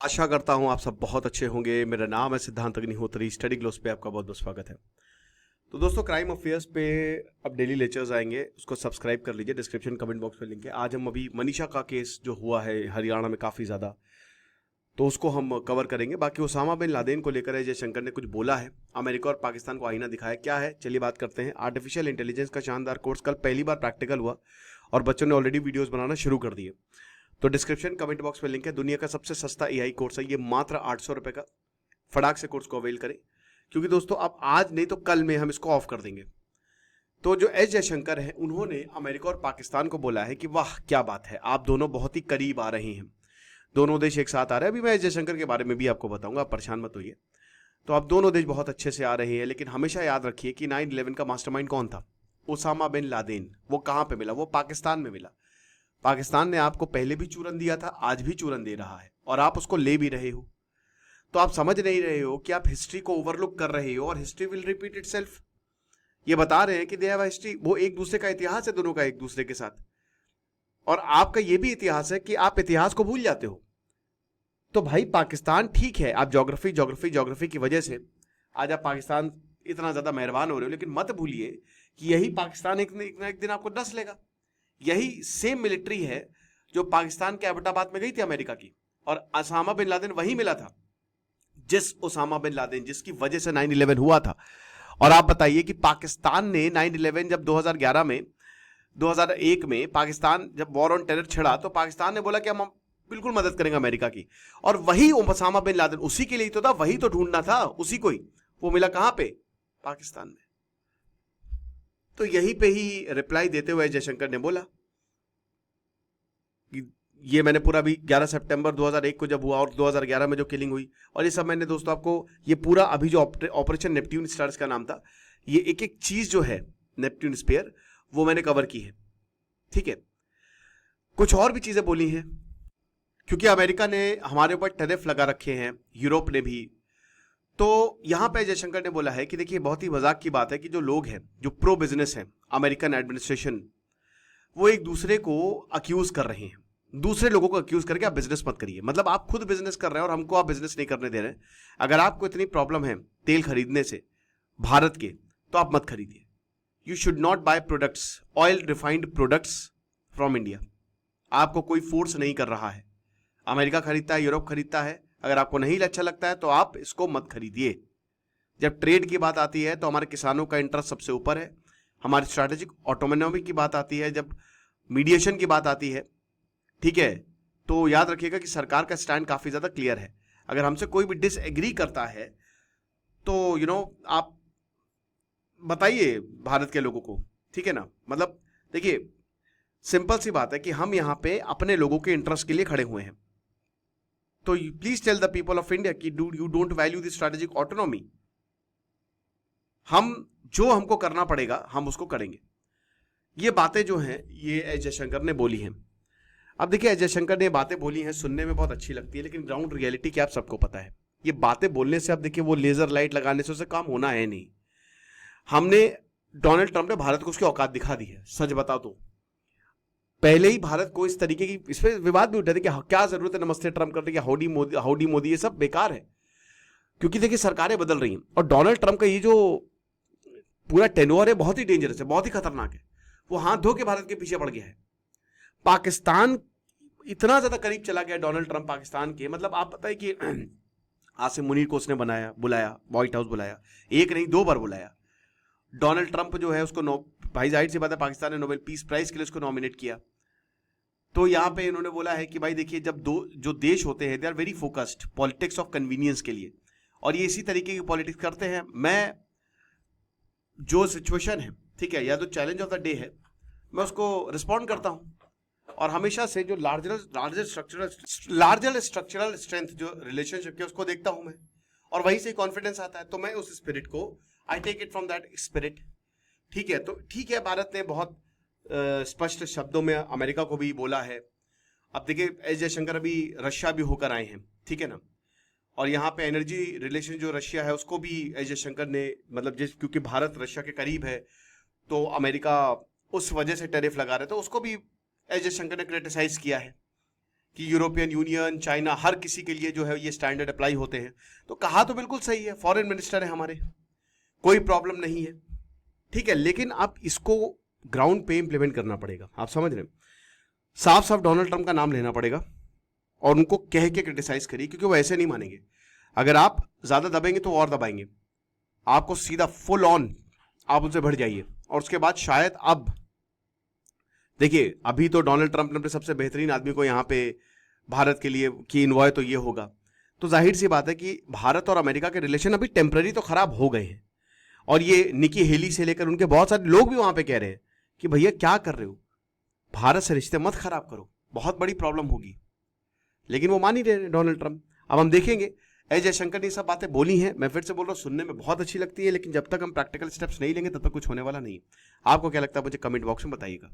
आशा करता हूँ आप सब बहुत अच्छे होंगे। मेरा नाम है सिद्धांत अग्निहोत्री। स्टडी ग्लोस पे आपका बहुत बहुत स्वागत है। तो दोस्तों, क्राइम अफेयर्स पे अब डेली लेक्चर्स आएंगे, उसको सब्सक्राइब कर लीजिए। डिस्क्रिप्शन कमेंट बॉक्स में लिंक है। आज हम अभी मनीषा का केस जो हुआ है हरियाणा में काफ़ी ज़्यादा, तो उसको हम कवर करेंगे। बाकी ओसामा बिन लादेन को लेकर जयशंकर ने कुछ बोला है, अमेरिका और पाकिस्तान को आईना दिखाया, क्या है चलिए बात करते हैं। आर्टिफिशियल इंटेलिजेंस का शानदार कोर्स कल पहली बार प्रैक्टिकल हुआ और बच्चों ने ऑलरेडी वीडियोस बनाना शुरू कर दिए। तो डिस्क्रिप्शन कमेंट बॉक्स में लिंक है। दुनिया का सबसे सस्ता एआई कोर्स है ये, मात्र 800 रुपए का। फटाक से कोर्स को अवेल करें, क्योंकि दोस्तों अब आज नहीं तो कल में हम इसको ऑफ कर देंगे। तो जो एस जयशंकर है, उन्होंने अमेरिका और पाकिस्तान को बोला है कि वाह क्या बात है, आप दोनों बहुत ही करीब आ रहे हैं, दोनों देश एक साथ आ रहे हैं। अभी मैं एस जयशंकर के बारे में भी आपको बताऊंगा, आप परेशान मत होइए। तो अब दोनों देश बहुत अच्छे से आ रहे हैं, लेकिन हमेशा याद रखिए कि 9/11 का मास्टरमाइंड कौन था? Osama bin Laden. वो कहां पे मिला? वो पाकिस्तान में मिला। पाकिस्तान ने आपको पहले भी चूरन दिया था, आज भी चूरन दे रहा है, और आप उसको ले भी रहे हो। तो आप समझ नहीं रहे हो कि आप हिस्ट्री को ओवरलुक कर रहे हो, और हिस्ट्री विल रिपीट इटसेल्फ। ये बता रहे हैं कि दे हैव हिस्ट्री, वो एक दूसरे का इतिहास है दोनों का एक दूसरे के साथ। और आपका ये भी इतिहास है कि आप इतिहास को भूल जाते हो। तो भाई पाकिस्तान ठीक है, आप ज्योग्राफी ज्योग्राफी ज्योग्राफी की वजह से आज आप पाकिस्तान इतना ज्यादा मेहरबान हो रहे हो, लेकिन मत भूलिए कि यही पाकिस्तान एक ना एक दिन आपको डस लेगा। यही सेम मिलिट्री है जो पाकिस्तान के एबटाबाद में गई थी अमेरिका की, और ओसामा बिन लादेन वही मिला था जिस ओसामा बिन लादेन जिसकी वजह से 9/11 हुआ था। और आप बताइए कि पाकिस्तान ने 9/11 जब 2011 में 2001 में पाकिस्तान जब वॉर ऑन टेरर छिड़ा, तो पाकिस्तान ने बोला कि हम बिल्कुल मदद करेंगे अमेरिका की। और वही ओसामा बिन लादेन उसी के लिए तो था, वही तो ढूंढना था उसी को ही। वो मिला कहां पे? पाकिस्तान में। तो यहीं पे ही रिप्लाई देते हुए जयशंकर ने बोला कि ये मैंने पूरा भी 11 सितंबर 2001 को जब हुआ और 2011 में जो किलिंग हुई, और ये सब मैंने दोस्तों आपको ये पूरा अभी जो ऑपरेशन नेपट्यून स्टार्स का नाम था, ये एक एक चीज जो है नेपट्यून स्पेयर, वो मैंने कवर की है। ठीक है, कुछ और भी चीजें बोली हैं, क्योंकि अमेरिका ने हमारे ऊपर टैरिफ लगा रखे हैं, यूरोप ने भी। तो यहां पे जयशंकर ने बोला है कि देखिए बहुत ही मजाक की बात है कि जो लोग हैं जो प्रो बिजनेस हैं, अमेरिकन एडमिनिस्ट्रेशन, वो एक दूसरे को अक्यूज कर रहे हैं, दूसरे लोगों को अक्यूज करके आप बिजनेस मत करिए। मतलब आप खुद बिजनेस कर रहे हैं और हमको आप बिजनेस नहीं करने दे रहे हैं। अगर आपको इतनी प्रॉब्लम है तेल खरीदने से भारत के, तो आप मत खरीदिए। You should not buy products, oil refined products from India. आपको कोई फोर्स नहीं कर रहा है। अमेरिका खरीदता है, यूरोप खरीदता है, अगर आपको नहीं अच्छा लगता है तो आप इसको मत खरीदिए। जब ट्रेड की बात आती है तो हमारे किसानों का इंटरेस्ट सबसे ऊपर है। हमारी स्ट्रैटेजिक ऑटोनॉमी की बात आती है, जब मीडिएशन की बात आती है, ठीक है, तो याद रखिएगा कि सरकार का स्टैंड काफी ज्यादा क्लियर है। अगर हमसे कोई भी डिसएग्री करता है तो आप बताइए भारत के लोगों को, ठीक है ना। मतलब देखिए, सिंपल सी बात है कि हम यहां पे अपने लोगों के इंटरेस्ट के लिए खड़े हुए हैं। तो please tell the people of India कि do you don't value the strategic autonomy. हम जो हमको करना पड़ेगा हम उसको करेंगे। ये बातें जो हैं ये एस जयशंकर ने बोली हैं। अब देखिए, एस जयशंकर ने बातें बोली हैं, सुनने में बहुत अच्छी लगती है, लेकिन ग्राउंड रियलिटी क्या आप सबको पता है। ये बातें बोलने से, अब देखिए वो लेजर लाइट लगाने से उसे काम होना है नहीं। हमने डोनाल्ड ट्रंप ने भारत को उसकी औकात दिखा दी है। सच बताओ तो पहले ही भारत को इस तरीके की, इस पर विवाद भी उठे थे कि क्या जरूरत है नमस्ते ट्रंप करने की, हाउडी मोदी, ये सब बेकार है। क्योंकि देखिए सरकारें बदल रही हैं, और डोनाल्ड ट्रंप का ये जो पूरा टेन्योर है बहुत ही डेंजरस है, बहुत ही खतरनाक है। वो हाथ धो के भारत के पीछे पड़ गया है। पाकिस्तान इतना ज्यादा करीब चला गया डोनाल्ड ट्रंप पाकिस्तान के, मतलब आप बताइए कि आसिम मुनीर को उसने बुलाया, व्हाइट हाउस बुलाया, एक नहीं 2 बार बुलाया। डोनाल्ड ट्रंप जो है उसको भाई जाहिर सी बात है पाकिस्तान ने नोबेल पीस प्राइज के लिए उसको नॉमिनेट किया। तो यहां पे इन्होंने बोला है कि भाई देखिए, जब जो देश होते हैं they are very focused politics of convenience के लिए, और ये इसी तरीके की पॉलिटिक्स करते हैं। मैं जो सिचुएशन है, ठीक है, या जो चैलेंज ऑफ द डे है, मैं उसको रिस्पॉन्ड करता हूं। और हमेशा से जो लार्जर स्ट्रक्चरल स्ट्रेंथ जो रिलेशनशिप के, उसको देखता हूं मैं, और वहीं से कॉन्फिडेंस आता है। तो मैं उस स्पिरिट को, I take it from that spirit. ठीक है, तो ठीक है, भारत ने बहुत स्पष्ट शब्दों में अमेरिका को भी बोला है। अब देखिए, एस जयशंकर अभी रशिया भी होकर आए हैं, ठीक है ना, और यहाँ पे एनर्जी रिलेशन जो रशिया है उसको भी एस जयशंकर ने, मतलब क्योंकि भारत रशिया के करीब है तो अमेरिका उस वजह से टैरिफ लगा रहे, तो उसको भी एस जयशंकर ने क्रिटिसाइज किया है कि यूरोपियन यूनियन, चाइना, हर किसी के लिए जो है ये स्टैंडर्ड अप्लाई होते हैं। तो कहा तो बिल्कुल सही है, फॉरेन मिनिस्टर है हमारे, कोई प्रॉब्लम नहीं है, ठीक है, लेकिन आप इसको ग्राउंड पे इंप्लीमेंट करना पड़ेगा। आप समझ रहे हैं? साफ साफ डोनाल्ड ट्रंप का नाम लेना पड़ेगा और उनको कह के क्रिटिसाइज करिए, क्योंकि वो ऐसे नहीं मानेंगे। अगर आप ज्यादा दबेंगे तो और दबाएंगे आपको, सीधा फुल ऑन आप उनसे बढ़ जाइए। और उसके बाद शायद अब देखिए, अभी तो डोनाल्ड ट्रंप ने अपने सबसे बेहतरीन आदमी को यहाँ पे भारत के लिए की इन्वॉय तो ये होगा, तो जाहिर सी बात है कि भारत और अमेरिका के रिलेशन अभी टेम्पररी तो खराब हो गए हैं। और ये निकी हेली से लेकर उनके बहुत सारे लोग भी वहां पे कह रहे हैं कि भैया क्या कर रहे हो, भारत से रिश्ते मत खराब करो, बहुत बड़ी प्रॉब्लम होगी। लेकिन वो मान ही रहे डोनाल्ड ट्रंप। अब हम देखेंगे। एस जयशंकर ने ये सब बातें बोली हैं, मैं फिर से बोल रहा हूँ, सुनने में बहुत अच्छी लगती है, लेकिन जब तक हम प्रैक्टिकल स्टेप्स नहीं लेंगे तब तक कुछ होने वाला नहीं। आपको क्या लगता है मुझे कमेंट बॉक्स में बताइएगा।